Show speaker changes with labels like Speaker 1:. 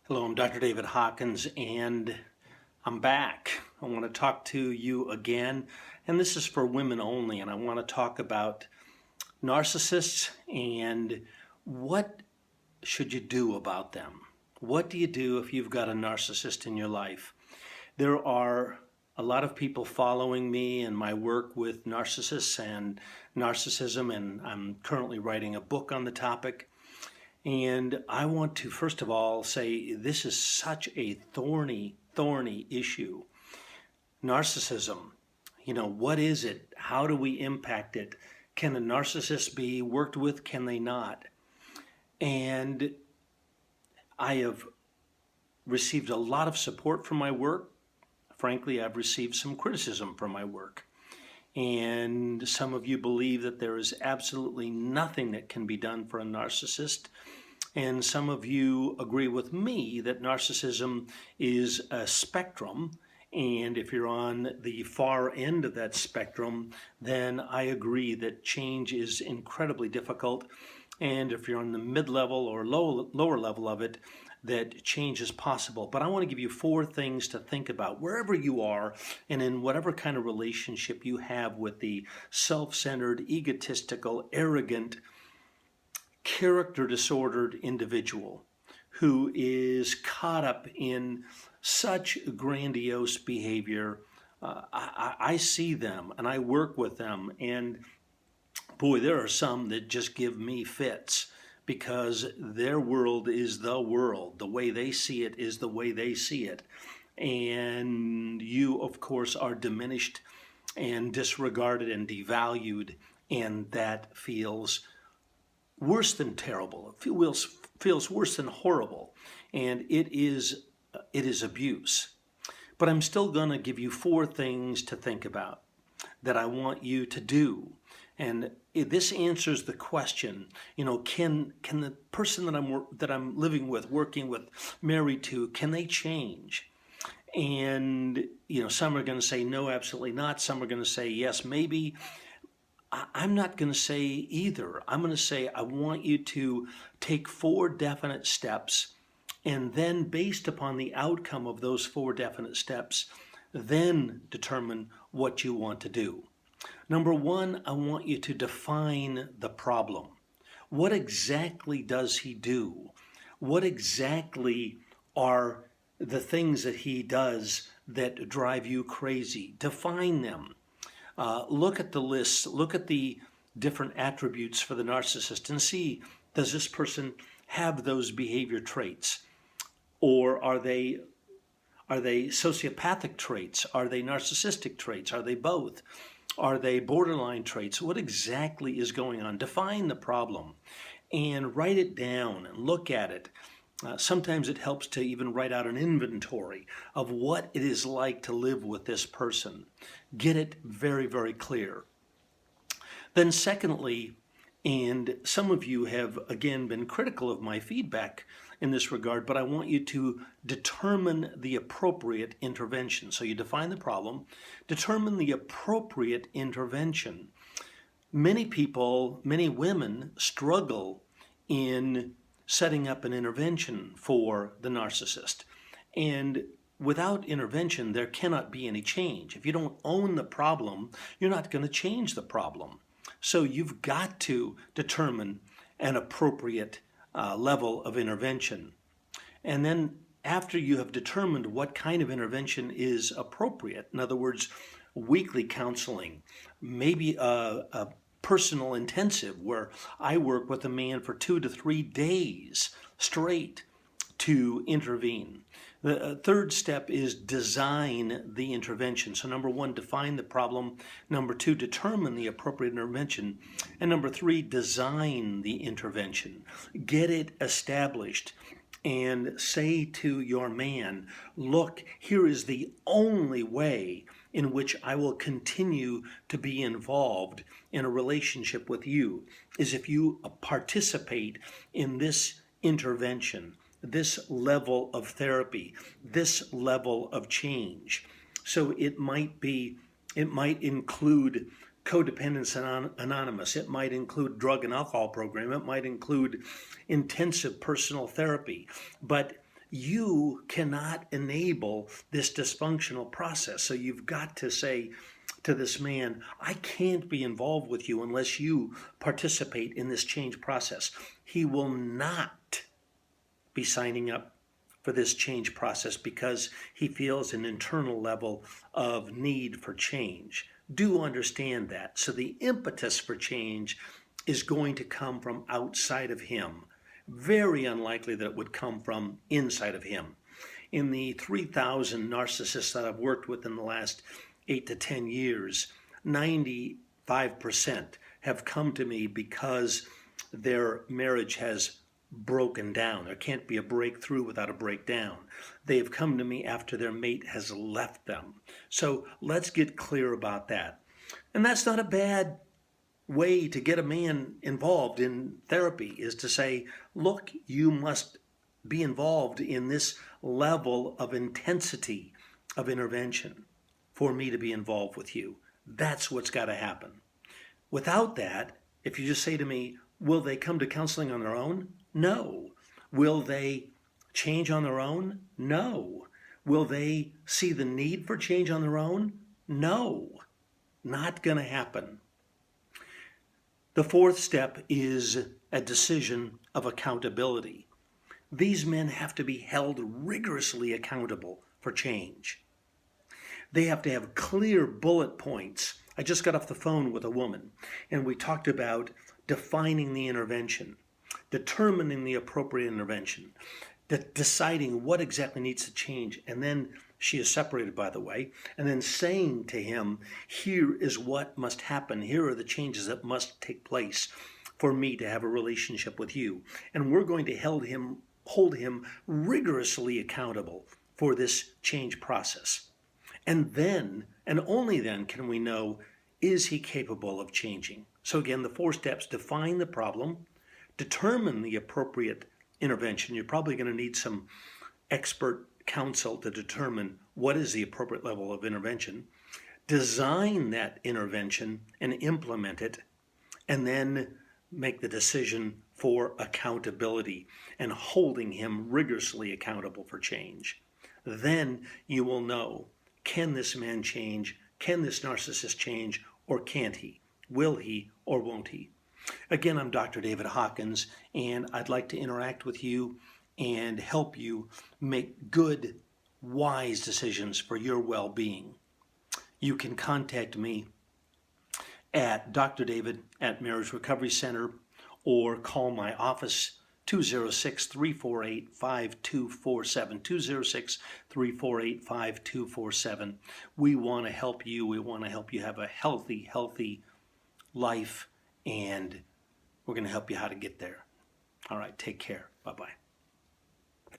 Speaker 1: Hello, I'm Dr. David Hawkins, and I'm back. I want to talk to you again, and this is for women only, and I want to talk about narcissists and what should you do about them. What do you do if you've got a narcissist in your life? There are a lot of people following me and my work with narcissists and narcissism, and I'm currently writing a book on the topic. And I want to, first of all, say this is such a thorny issue. Narcissism, what is it? How do we impact it? Can a narcissist be worked with? Can they not? And I have received a lot of support from my work. Frankly, I've received some criticism from my work. And some of you believe that there is absolutely nothing that can be done for a narcissist. And some of you agree with me that narcissism is a spectrum. And if you're on the far end of that spectrum, then I agree that change is incredibly difficult. And if you're on the mid-level or lower level of it, that change is possible. But I want to give you 4 things to think about wherever you are and in whatever kind of relationship you have with the self-centered, egotistical, arrogant, character disordered individual who is caught up in such grandiose behavior. I see them and I work with them, and boy, there are some that just give me fits, because their world is the world. The way they see it is the way they see it. And you, of course, are diminished and disregarded and devalued, and that feels worse than terrible. It feels worse than horrible, and it is abuse. But I'm still going to give you 4 things to think about that I want you to do. And this answers the question, can the person that I'm living with, working with, married to, can they change? And some are going to say no, absolutely not. Some are going to say yes, maybe. I'm not going to say either. I'm going to say I want you to take 4 definite steps, and then based upon the outcome of those 4 definite steps, then determine what you want to do. Number 1, I want you to define the problem. What exactly does he do? What exactly are the things that he does that drive you crazy? Define them. Look at the list, look at the different attributes for the narcissist and see, does this person have those behavior traits? Or are they sociopathic traits? Are they narcissistic traits? Are they both? Are they borderline traits? What exactly is going on? Define the problem and write it down and look at it. Sometimes it helps to even write out an inventory of what it is like to live with this person. Get it very, very clear. Then secondly, and some of you have again been critical of my feedback in this regard, but I want you to determine the appropriate intervention. So you define the problem, determine the appropriate intervention. Many people, many women struggle in setting up an intervention for the narcissist. And without intervention, there cannot be any change. If you don't own the problem, you're not going to change the problem. So you've got to determine an appropriate level of intervention. And then after you have determined what kind of intervention is appropriate, in other words, weekly counseling, maybe a personal intensive where I work with a man for 2 to 3 days straight to intervene. The third step is design the intervention. So number 1, define the problem. Number 2, determine the appropriate intervention. And number 3, design the intervention. Get it established and say to your man, look, here is the only way in which I will continue to be involved in a relationship with you, is if you participate in this intervention, this level of therapy, this level of change. So it might include Codependence Anonymous. It might include drug and alcohol program. It might include intensive personal therapy. But you cannot enable this dysfunctional process. So you've got to say to this man, I can't be involved with you unless you participate in this change process. He will not be signing up for this change process because he feels an internal level of need for change. Do understand that. So the impetus for change is going to come from outside of him. Very unlikely that it would come from inside of him. In the 3,000 narcissists that I've worked with in the last 8 to 10 years, 95% have come to me because their marriage has broken down. There can't be a breakthrough without a breakdown. They have come to me after their mate has left them. So let's get clear about that. And that's not a bad way to get a man involved in therapy, is to say, look, you must be involved in this level of intensity of intervention for me to be involved with you. That's what's got to happen. Without that, if you just say to me, will they come to counseling on their own? No. Will they change on their own? No. Will they see the need for change on their own? No. Not going to happen. The fourth step is a decision of accountability. These men have to be held rigorously accountable for change. They have to have clear bullet points. I just got off the phone with a woman, and we talked about defining the intervention, determining the appropriate intervention, deciding what exactly needs to change, and then she is separated, by the way, and then saying to him, here is what must happen. Here are the changes that must take place for me to have a relationship with you. And we're going to hold him rigorously accountable for this change process. And then, and only then, can we know, is he capable of changing? So again, the 4 steps: define the problem, determine the appropriate intervention. You're probably going to need some expert counsel to determine what is the appropriate level of intervention, design that intervention and implement it, and then make the decision for accountability and holding him rigorously accountable for change. Then you will know, can this man change? Can this narcissist change, or can't he? Will he or won't he? Again, I'm Dr. David Hawkins, and I'd like to interact with you and help you make good, wise decisions for your well-being. You can contact me at Dr. David at Marriage Recovery Center, or call my office 206-348-5247, 206-348-5247. We want to help you. We want to help you have a healthy life, and we're going to help you how to get there. All right, take care. Bye-bye.